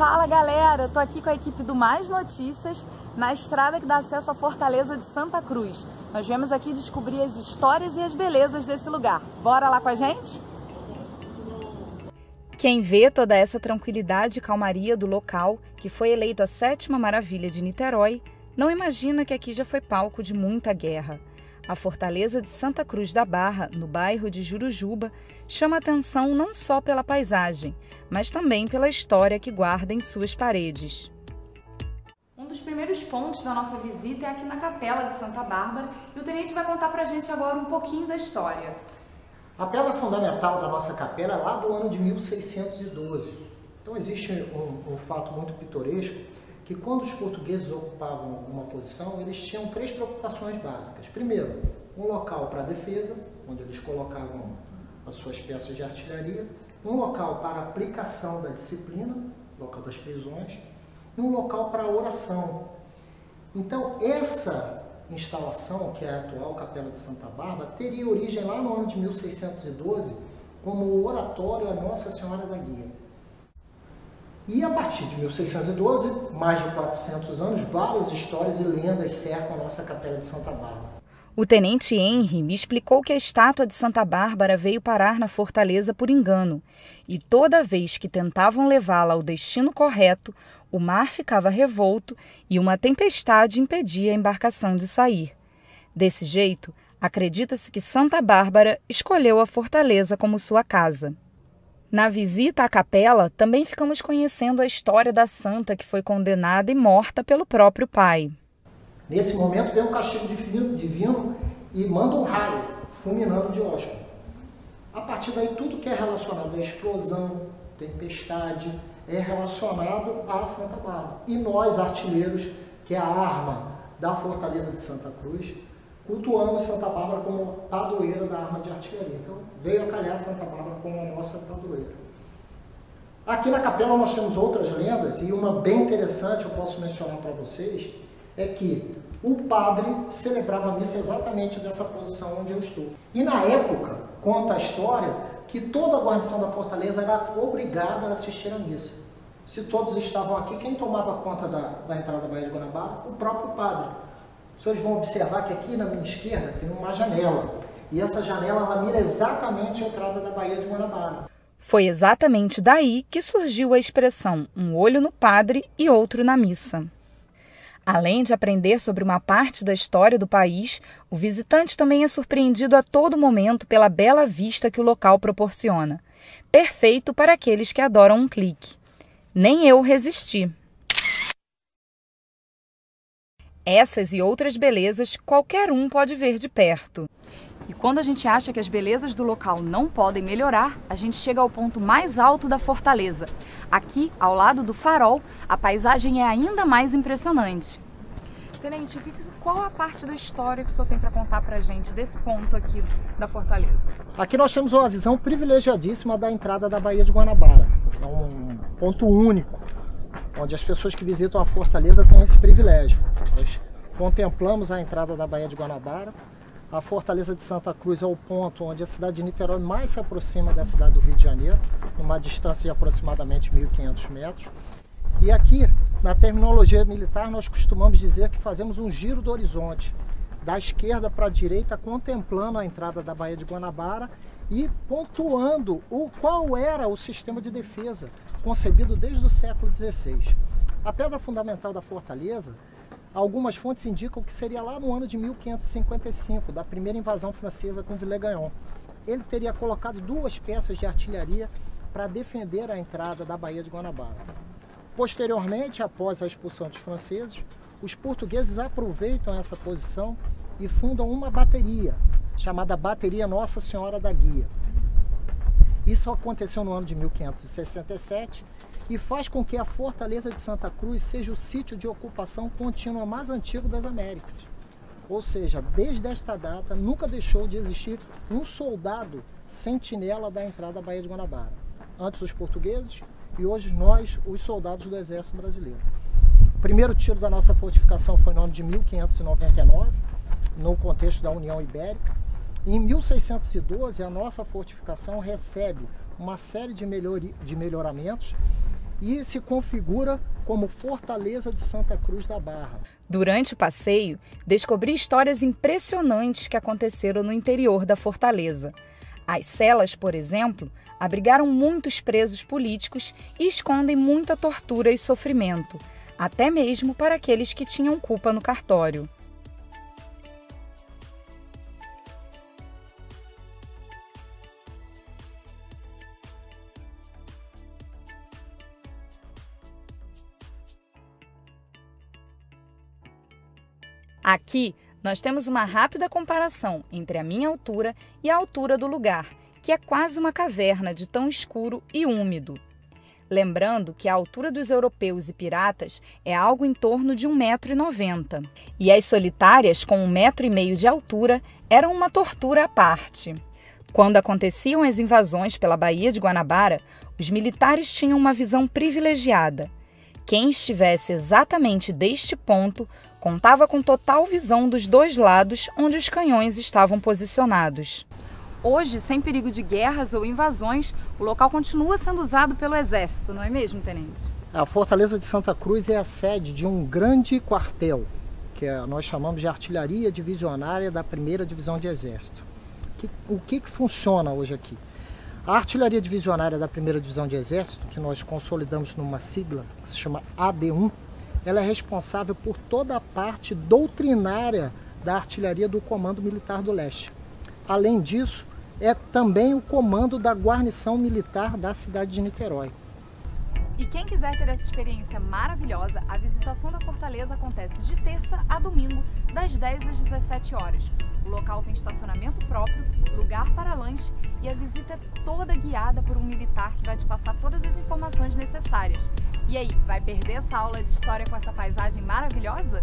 Fala galera, eu tô aqui com a equipe do Mais Notícias na estrada que dá acesso à Fortaleza de Santa Cruz. Nós viemos aqui descobrir as histórias e as belezas desse lugar. Bora lá com a gente? Quem vê toda essa tranquilidade e calmaria do local, que foi eleito a 7ª maravilha de Niterói, não imagina que aqui já foi palco de muita guerra. A Fortaleza de Santa Cruz da Barra, no bairro de Jurujuba, chama atenção não só pela paisagem, mas também pela história que guarda em suas paredes. Um dos primeiros pontos da nossa visita é aqui na Capela de Santa Bárbara e o tenente vai contar pra gente agora um pouquinho da história. A pedra fundamental da nossa capela é lá do ano de 1612. Então existe um fato muito pitoresco, que quando os portugueses ocupavam alguma posição, eles tinham 3 preocupações básicas. Primeiro, um local para a defesa, onde eles colocavam as suas peças de artilharia, um local para a aplicação da disciplina, local das prisões, e um local para a oração. Então, essa instalação, que é a atual Capela de Santa Bárbara, teria origem lá no ano de 1612, como o oratório a Nossa Senhora da Guia. E a partir de 1612, mais de 400 anos, várias histórias e lendas cercam a nossa Capela de Santa Bárbara. O tenente Henry me explicou que a estátua de Santa Bárbara veio parar na fortaleza por engano, e toda vez que tentavam levá-la ao destino correto, o mar ficava revolto e uma tempestade impedia a embarcação de sair. Desse jeito, acredita-se que Santa Bárbara escolheu a fortaleza como sua casa. Na visita à capela, também ficamos conhecendo a história da santa que foi condenada e morta pelo próprio pai. Nesse momento vem um castigo divino e manda um raio, fulminando Diógenes. A partir daí, tudo que é relacionado à explosão, tempestade, é relacionado a Santa Bárbara. E nós, artilheiros, que é a arma da Fortaleza de Santa Cruz, cultuamos Santa Bárbara como padroeira da arma de artilharia. Então, veio a calhar Santa Bárbara como a nossa padroeira. Aqui na capela nós temos outras lendas, e uma bem interessante, eu posso mencionar para vocês, é que o padre celebrava a missa exatamente dessa posição onde eu estou. E na época, conta a história, que toda a guarnição da fortaleza era obrigada a assistir à missa. Se todos estavam aqui, quem tomava conta da entrada da Baía de Guanabara? O próprio padre. Os senhores vão observar que aqui na minha esquerda tem uma janela. E essa janela ela mira exatamente a entrada da Baía de Guanabara. Foi exatamente daí que surgiu a expressão um olho no padre e outro na missa. Além de aprender sobre uma parte da história do país, o visitante também é surpreendido a todo momento pela bela vista que o local proporciona. Perfeito para aqueles que adoram um clique. Nem eu resisti. Essas e outras belezas qualquer um pode ver de perto. E quando a gente acha que as belezas do local não podem melhorar, a gente chega ao ponto mais alto da fortaleza. Aqui, ao lado do farol, a paisagem é ainda mais impressionante. Tenente, qual a parte da história que o senhor tem para contar para a gente desse ponto aqui da fortaleza? Aqui nós temos uma visão privilegiadíssima da entrada da Baía de Guanabara. É um ponto único, onde as pessoas que visitam a fortaleza têm esse privilégio. Nós contemplamos a entrada da Baía de Guanabara. A Fortaleza de Santa Cruz é o ponto onde a cidade de Niterói mais se aproxima da cidade do Rio de Janeiro, numa distância de aproximadamente 1.500 metros. E aqui, na terminologia militar, nós costumamos dizer que fazemos um giro do horizonte, da esquerda para a direita, contemplando a entrada da Baía de Guanabara e pontuando qual era o sistema de defesa concebido desde o século XVI. A pedra fundamental da fortaleza, algumas fontes indicam que seria lá no ano de 1555, da primeira invasão francesa com Villegagnon. Ele teria colocado 2 peças de artilharia para defender a entrada da Baía de Guanabara. Posteriormente, após a expulsão dos franceses, os portugueses aproveitam essa posição e fundam uma bateria, chamada Bateria Nossa Senhora da Guia. Isso aconteceu no ano de 1567, e faz com que a Fortaleza de Santa Cruz seja o sítio de ocupação contínua mais antigo das Américas. Ou seja, desde esta data, nunca deixou de existir um soldado sentinela da entrada da Baía de Guanabara. Antes os portugueses e hoje nós, os soldados do Exército Brasileiro. O primeiro tiro da nossa fortificação foi no ano de 1599, no contexto da União Ibérica. Em 1612, a nossa fortificação recebe uma série de melhoramentos e se configura como Fortaleza de Santa Cruz da Barra. Durante o passeio, descobri histórias impressionantes que aconteceram no interior da fortaleza. As celas, por exemplo, abrigaram muitos presos políticos e escondem muita tortura e sofrimento, até mesmo para aqueles que tinham culpa no cartório. Aqui, nós temos uma rápida comparação entre a minha altura e a altura do lugar, que é quase uma caverna de tão escuro e úmido. Lembrando que a altura dos europeus e piratas é algo em torno de 1,90 m, e as solitárias com 1,5 m de altura eram uma tortura à parte. Quando aconteciam as invasões pela Baía de Guanabara, os militares tinham uma visão privilegiada. Quem estivesse exatamente deste ponto contava com total visão dos dois lados onde os canhões estavam posicionados. Hoje, sem perigo de guerras ou invasões, o local continua sendo usado pelo Exército, não é mesmo, Tenente? A Fortaleza de Santa Cruz é a sede de um grande quartel, que nós chamamos de Artilharia Divisionária da 1ª Divisão de Exército. O que funciona hoje aqui? A Artilharia Divisionária da 1ª Divisão de Exército, que nós consolidamos numa sigla que se chama AD1, ela é responsável por toda a parte doutrinária da artilharia do Comando Militar do Leste. Além disso, é também o comando da guarnição militar da cidade de Niterói. E quem quiser ter essa experiência maravilhosa, a visitação da Fortaleza acontece de terça a domingo, das 10 às 17 horas. O local tem estacionamento próprio, lugar para lanche e a visita é toda guiada por um militar que vai te passar todas as informações necessárias. E aí, vai perder essa aula de história com essa paisagem maravilhosa?